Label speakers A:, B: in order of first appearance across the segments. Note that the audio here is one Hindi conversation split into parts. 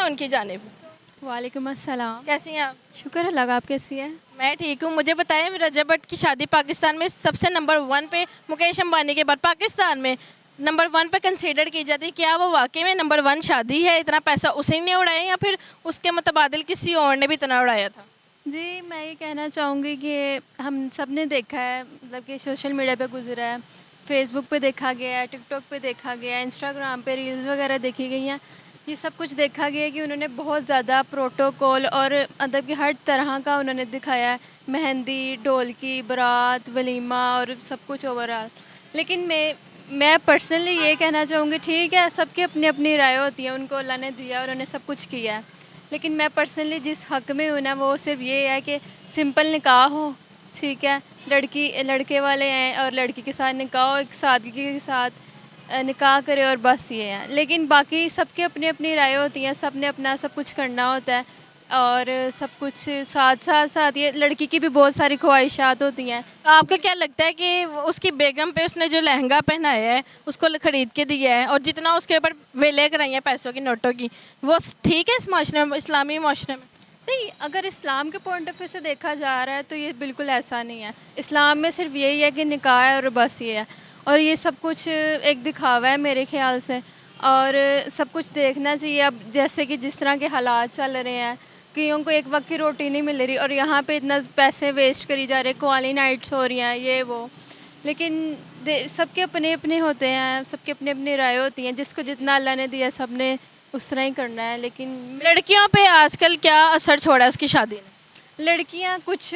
A: उनकी जानिब।
B: वालेकुम अस्सलाम।
A: कैसी हैं आप?
B: शुक्र अल्लाह का, आप कैसी हैं?
A: मैं ठीक हूँ। मुझे बताएं, रजब भट्ट की शादी पाकिस्तान में सबसे नंबर 1 पे मुकेश अंबानी के बाद पाकिस्तान में नंबर 1 पे कंसीडर की जाती है। क्या वो वाकई में नंबर 1 शादी है? इतना पैसा उसी ने उड़ाया या फिर उसके मुतबादिल किसी और ने भी इतना उड़ाया था?
B: जी, मैं ये कहना चाहूँगी कि हम सब ने देखा है, मतलब कि सोशल मीडिया पे गुजरा है, फेसबुक पे देखा गया है, टिकटॉक पे देखा गया है, इंस्टाग्राम पे रील्स वगैरह देखी गई हैं। ये सब कुछ देखा गया है कि उन्होंने बहुत ज़्यादा प्रोटोकॉल और अदब की हर तरह का उन्होंने दिखाया है। मेहंदी, ढोलकी, बारात, वलीमा और सब कुछ ओवरऑल। लेकिन मैं पर्सनली ये कहना चाहूँगी, ठीक है, सबकी अपनी अपनी राय होती है, उनको अल्लाह ने दिया और उन्होंने सब कुछ किया है। लेकिन मैं पर्सनली जिस हक़ में हूँ ना, वो सिर्फ ये है कि सिंपल निकाह हो, ठीक है, लड़की लड़के वाले हैं और लड़की के साथ निकाह हो, एक सादगी के साथ निकाह करे और बस ये है। लेकिन बाकी सबके अपनी अपनी राय होती हैं, सब ने अपना सब कुछ करना होता है और सब कुछ साथ ये लड़की की भी बहुत सारी ख्वाहिशात होती हैं।
A: तो आपको क्या लगता है कि उसकी बेगम पे उसने जो लहंगा पहनाया है उसको खरीद के दिया है और जितना उसके ऊपर वेले कराई हैं पैसों की, नोटों की, वो ठीक है इस माशरे में, इस्लामी माशरे में?
B: नहीं, अगर इस्लाम के पॉइंट ऑफ व्यू से देखा जा रहा है तो ये बिल्कुल ऐसा नहीं है। इस्लाम में सिर्फ यही है कि निकाह है और बस ये है, और ये सब कुछ एक दिखावा है मेरे ख्याल से। और सब कुछ देखना चाहिए। अब जैसे कि जिस तरह के हालात चल रहे हैं, कईयों को एक वक्त की रोटी नहीं मिल रही और यहाँ पे इतना पैसे वेस्ट करी जा रहे, क्वाली नाइट्स हो रही हैं, ये वो। लेकिन सबके अपने अपने होते हैं, सबकी अपनी अपनी राय होती हैं, जिसको जितना अल्लाह ने दिया सब ने उस तरह ही करना है। लेकिन
A: लड़कियों पे आजकल क्या असर छोड़ा है उसकी शादी ने?
B: लड़कियां कुछ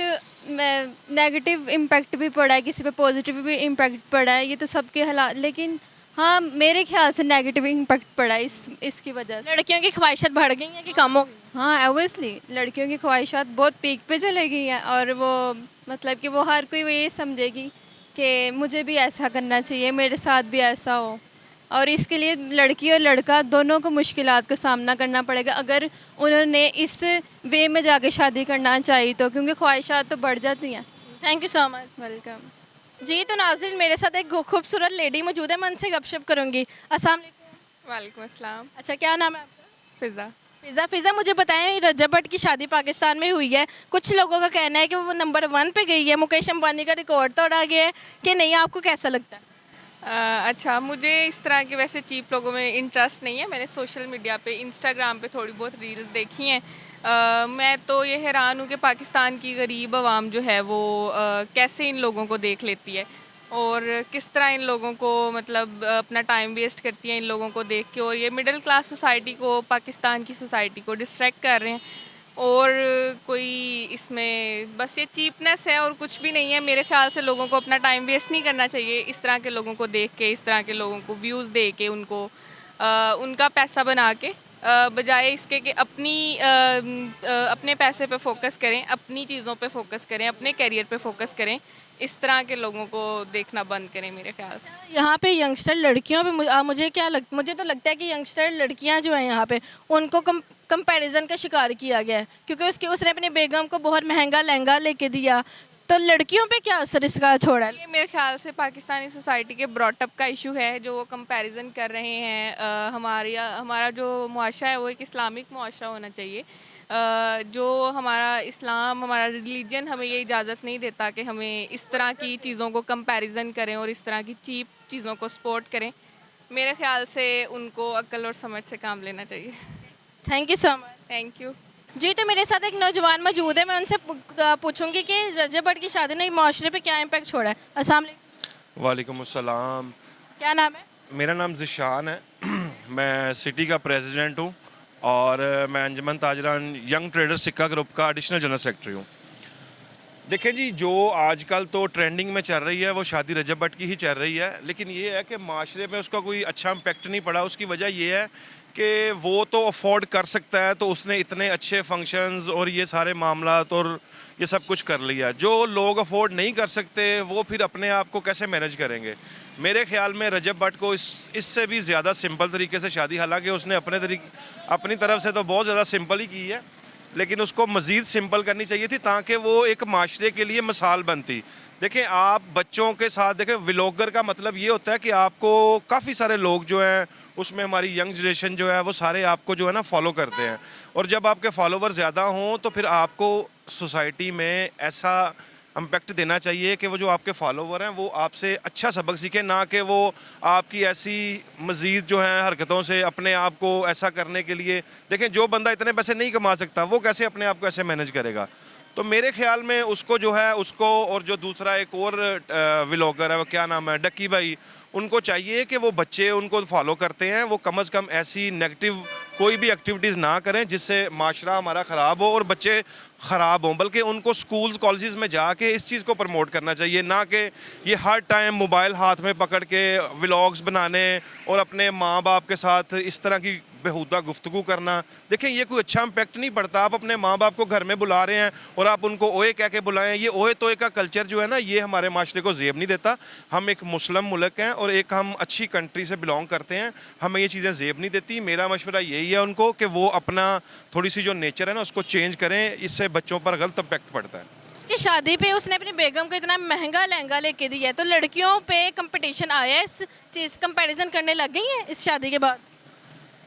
B: नेगेटिव इम्पैक्ट भी पड़ा है, किसी पे पॉजिटिव भी इम्पैक्ट पड़ा है, ये तो सबके हालात। लेकिन हाँ, मेरे ख्याल से नेगेटिव इम्पैक्ट पड़ा है इसकी वजह से।
A: लड़कियों की ख्वाहिशात बढ़ गई हैं कि कम हो गई?
B: हाँ, ऑब्वियसली लड़कियों की ख्वाहिशात बहुत पीक पे चले गई हैं और वो मतलब कि वो हर कोई वो ये समझेगी कि मुझे भी ऐसा करना चाहिए, मेरे साथ भी ऐसा हो। और इसके लिए लड़की और लड़का दोनों को मुश्किलात का सामना करना पड़ेगा अगर उन्होंने इस वे में जाके शादी करना चाहिए तो, क्योंकि ख्वाहिशात तो बढ़ जाती हैं।
A: Thank you so much.
B: Welcome.
A: जी, तो नाज़रीन, मेरे साथ एक खूबसूरत लेडी मौजूद है, मैं उनसे गपशप करूंगी। अस्सलाम वालेकुम।
C: वालेकुम अस्सलाम।
A: अच्छा, क्या नाम है आपका?
C: फ़िज़ा।
A: फ़िज़ा, मुझे बताएं, रजब भट्ट की शादी पाकिस्तान में हुई है, कुछ लोगों का कहना है कि वो नंबर 1 पे गई है, मुकेश अंबानी का रिकॉर्ड तोड़ा गया है कि नहीं, आपको कैसा लगता है?
C: अच्छा, मुझे इस तरह के वैसे चीप लोगों में इंटरेस्ट नहीं है। मैंने सोशल मीडिया पे, इंस्टाग्राम पे थोड़ी बहुत रील्स देखी हैं। मैं तो ये हैरान हूँ कि पाकिस्तान की गरीब आवाम जो है वो कैसे इन लोगों को देख लेती है और किस तरह इन लोगों को मतलब अपना टाइम वेस्ट करती है इन लोगों को देख के, और ये मिडिल क्लास सोसाइटी को, पाकिस्तान की सोसाइटी को डिस्ट्रैक्ट कर रहे हैं। और कोई इसमें बस ये चीपनेस है और कुछ भी नहीं है। मेरे ख्याल से लोगों को अपना टाइम वेस्ट नहीं करना चाहिए इस तरह के लोगों को देख के, इस तरह के लोगों को व्यूज़ दे के, उनको उनका पैसा बना के, बजाय इसके कि अपने पैसे पे फोकस करें, अपनी चीज़ों पे फोकस करें, अपने करियर पे फोकस करें। इस तरह के लोगों को देखना बंद करें मेरे ख्याल से।
A: यहाँ पे यंगस्टर लड़कियों पे मुझे तो लगता है कि यंगस्टर लड़कियाँ जो हैं यहाँ पे उनको कंपैरिजन का शिकार किया गया है, क्योंकि उसने अपनी बेगम को बहुत महंगा लहंगा लेके दिया। तो लड़कियों पे क्या असर इसका छोड़ा है?
C: ये मेरे ख्याल से पाकिस्तानी सोसाइटी के ब्रॉटअप का इशू है, जो वो कंपैरिजन कर रहे हैं। हमारा जो मुआशरा है वो एक इस्लामिक मुआशरा होना चाहिए। जो हमारा इस्लाम, हमारा रिलीजन हमें ये इजाज़त नहीं देता कि हमें इस तरह की चीज़ों को कंपैरिजन करें और इस तरह की चीप चीज़ों को सपोर्ट करें। मेरे ख्याल से उनको अक्ल और समझ से काम लेना चाहिए।
A: Thank you so much.
C: Thank you.
A: जी, तो मेरे साथ एक नौजवान मौजूद है, मैं उनसे पूछूंगी कि रजब भट्ट की शादी ने माशरे पे क्या इम्पैक्ट छोड़ा है। अस्सलाम वालेकुम।
D: वालेकुम अस्सलाम।
A: क्या नाम है?
D: मेरा नाम ज़िशान है। मैं सिटी का प्रेसिडेंट हूँ और मैं अंजुमन ताजरान यंग ट्रेडर सिक्का ग्रुप का एडिशनल जनरल सेक्रेटरी हूँ। देखें जी, जो आजकल तो ट्रेंडिंग में चल रही है वो शादी रजब भट्ट की ही चल रही है, लेकिन ये है कि माशरे में उसका कोई अच्छा इम्पेक्ट नहीं पड़ा। उसकी वजह ये है कि वो तो अफोर्ड कर सकता है, तो उसने इतने अच्छे फंक्शंस और ये सारे मामलात और ये सब कुछ कर लिया। जो लोग अफोर्ड नहीं कर सकते वो फिर अपने आप को कैसे मैनेज करेंगे? मेरे ख्याल में रजब भट्ट को इससे भी ज़्यादा सिंपल तरीके से शादी, हालांकि उसने अपनी तरफ से तो बहुत ज़्यादा सिंपल ही की है, लेकिन उसको मज़ीद सिंपल करनी चाहिए थी ताकि वो एक माशरे के लिए मिसाल बनती, देखिए आप बच्चों के साथ देखें, व्लॉगर का मतलब ये होता है कि आपको काफ़ी सारे लोग जो हैं उसमें हमारी यंग जनरेशन जो है वो सारे आपको जो है ना फॉलो करते हैं, और जब आपके फॉलोवर ज़्यादा हों तो फिर आपको सोसाइटी में ऐसा इम्पैक्ट देना चाहिए कि वो जो आपके फॉलोवर हैं वो आपसे अच्छा सबक सीखें, ना कि वो आपकी ऐसी मज़ीद जो है हरकतों से अपने आप को ऐसा करने के लिए। देखें जो बंदा इतने पैसे नहीं कमा सकता वो कैसे अपने आप को ऐसे मैनेज करेगा। तो मेरे ख्याल में उसको जो है उसको, और जो दूसरा एक और व्लॉगर है वो क्या नाम है, डक्की भाई, उनको चाहिए कि वो बच्चे उनको फॉलो करते हैं वो कम से कम ऐसी नेगेटिव कोई भी एक्टिविटीज़ ना करें जिससे माशरा हमारा ख़राब हो और बच्चे ख़राब हों, बल्कि उनको स्कूल्स कॉलेजेस में जाके इस चीज़ को प्रमोट करना चाहिए, ना कि ये हर टाइम मोबाइल हाथ में पकड़ के व्लॉग्स बनाने और अपने माँ बाप के साथ इस तरह की बेहुदा गुफ्तगू करना। देखें ये कोई अच्छा इम्पैक्ट नहीं पड़ता। आप अपने माँ बाप को घर में बुला रहे हैं और आप उनको ओए कह के बुलाएं, ये ओए तोए का कल्चर जो है ना ये हमारे माशरे को ज़ेब नहीं देता। हम एक मुस्लिम मुल्क हैं और एक हम अच्छी कंट्री से बिलोंग करते हैं, हमें ये चीज़ें ज़ेब नहीं देती। मेरा मशवरा यही है उनको कि वो अपना थोड़ी सी जो नेचर है ना उसको चेंज करें, इससे बच्चों पर गलत इम्पैक्ट पड़ता है।
A: कि शादी पे उसने अपनी बेगम को इतना महंगा लहंगा लेके दिया है, तो लड़कियों पे कंपटीशन आया है, इस चीज़ कंपैरिजन करने लग गई हैं इस शादी के बाद?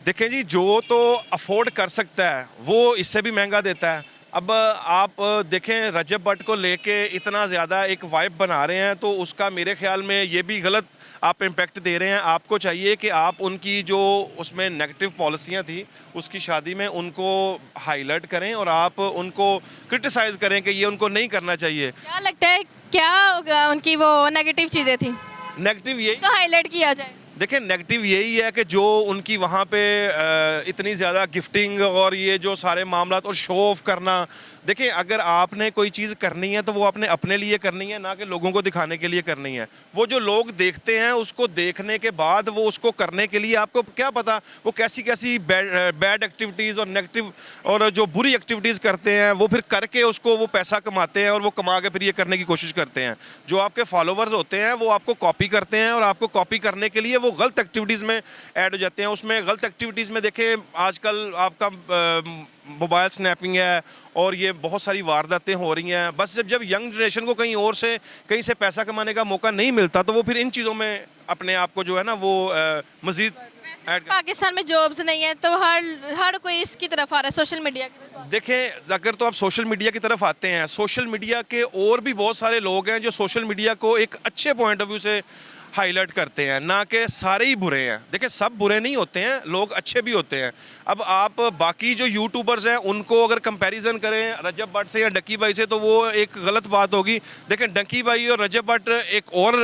D: देखें जी, जो तो अफोर्ड कर सकता है वो इससे भी महंगा देता है। अब आप देखें रजब भट्ट को लेके इतना ज़्यादा एक वाइब बना रहे हैं तो उसका मेरे ख्याल में ये भी गलत आप इम्पैक्ट दे रहे हैं। आपको चाहिए कि आप उनकी जो उसमें नेगेटिव पॉलिसियाँ थी उसकी शादी में उनको हाईलाइट करें और आप उनको क्रिटिसाइज़ करें कि ये उनको नहीं करना चाहिए।
A: क्या लगता है क्या उनकी वो नेगेटिव चीज़ें थी,
D: नेगेटिव यही,
A: इसको हाईलाइट किया जाए?
D: देखिए नेगेटिव यही है कि जो उनकी वहाँ पे इतनी ज़्यादा गिफ्टिंग और ये जो सारे मामला और शो ऑफ करना। देखिए अगर आपने कोई चीज़ करनी है तो वो आपने अपने लिए करनी है, ना कि लोगों को दिखाने के लिए करनी है। वो जो लोग देखते हैं उसको देखने के बाद वो उसको करने के लिए, आपको क्या पता वो कैसी कैसी बैड एक्टिविटीज़ और नेगेटिव और जो बुरी एक्टिविटीज़ करते हैं वो फिर करके उसको वो पैसा कमाते हैं और वो कमा के फिर ये करने की कोशिश करते हैं। जो आपके फॉलोवर्स होते हैं वो आपको कॉपी करते हैं और आपको कॉपी करने के लिए वो गलत एक्टिविटीज़ में ऐड हो जाते हैं। उसमें गलत एक्टिविटीज़ में देखें आजकल आपका मोबाइल स्नैपिंग है और ये बहुत सारी वारदातें हो रही हैं। बस जब यंग जनरेशन को कहीं से पैसा कमाने का मौका नहीं मिलता तो वो फिर इन चीज़ों में अपने आप को जो है ना वो मज़ीद ऐड।
A: पाकिस्तान में जॉब्स नहीं है तो हर कोई इसकी तरफ आ रहा है, सोशल मीडिया की तरफ।
D: देखें अगर तो आप सोशल मीडिया की तरफ आते हैं, सोशल मीडिया के और भी बहुत सारे लोग हैं जो सोशल मीडिया को एक अच्छे पॉइंट ऑफ व्यू से हाईलाइट करते हैं, ना कि सारे ही बुरे हैं। देखिए सब बुरे नहीं होते हैं, लोग अच्छे भी होते हैं। अब आप बाकी जो यूट्यूबर्स हैं उनको अगर कंपैरिजन करें रजब भट्ट से या डक्की भाई से तो वो एक गलत बात होगी। देखें डक्की भाई और रजब भट्ट एक और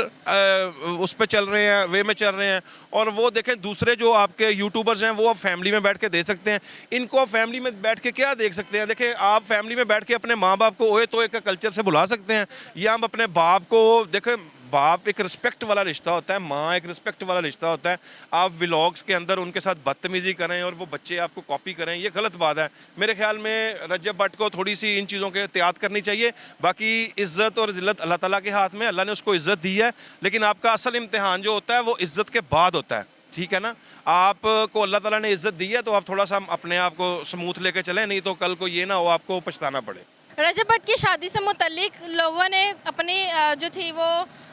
D: उस पर चल रहे हैं, वे में चल रहे हैं, और वो देखें दूसरे जो आपके यूट्यूबर्स हैं वो आप फैमिली में बैठ के दे सकते हैं। इनको आप फैमिली में बैठ के क्या देख सकते हैं? देखें आप फैमिली में बैठ के अपने माँ बाप को ओए तोए का कल्चर से बुला सकते हैं, या हम अपने बाप को, देखें बाप एक रिस्पेक्ट वाला रिश्ता होता है, माँ एक रिस्पेक्ट वाला रिश्ता होता है। आप व्लॉग्स के अंदर उनके साथ बदतमीजी करें और वो बच्चे आपको कॉपी करें, ये गलत बात है। मेरे ख्याल में रजब भट्ट को थोड़ी सी इन चीज़ों के एहतियात करनी चाहिए। बाकी इज़्ज़त और ज़िल्लत अल्लाह ताला के हाथ में, अल्लाह ने उसको इज़्ज़त दी है, लेकिन आपका असल इम्तिहान जो होता है वो इज़्ज़त के बाद होता है, ठीक है ना। आपको अल्लाह ताला ने इज़्ज़त दी है तो आप थोड़ा सा अपने आप को स्मूथ लेके चलें, नहीं तो कल को ये ना हो आपको पछताना पड़े।
A: रजब भट्ट की शादी से मुतल्लिक लोगों ने अपनी जो थी वो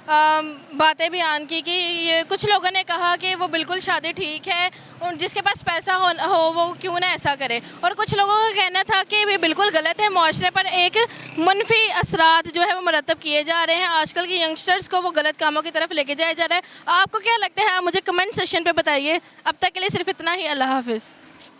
A: बातें बयान की कि ये कुछ लोगों ने कहा कि वो बिल्कुल शादी ठीक है और जिसके पास पैसा हो वो क्यों ना ऐसा करे, और कुछ लोगों का कहना था कि ये बिल्कुल गलत है, मुआशरे पर एक मनफी असरात जो है वो मरतब किए जा रहे हैं, आजकल के यंगस्टर्स को वो गलत कामों की तरफ लेके जाया जा रहा है। आपको क्या लगता है? आप मुझे कमेंट सेक्शन पे बताइए। अब तक के लिए सिर्फ इतना ही। अल्लाह हाफिज़।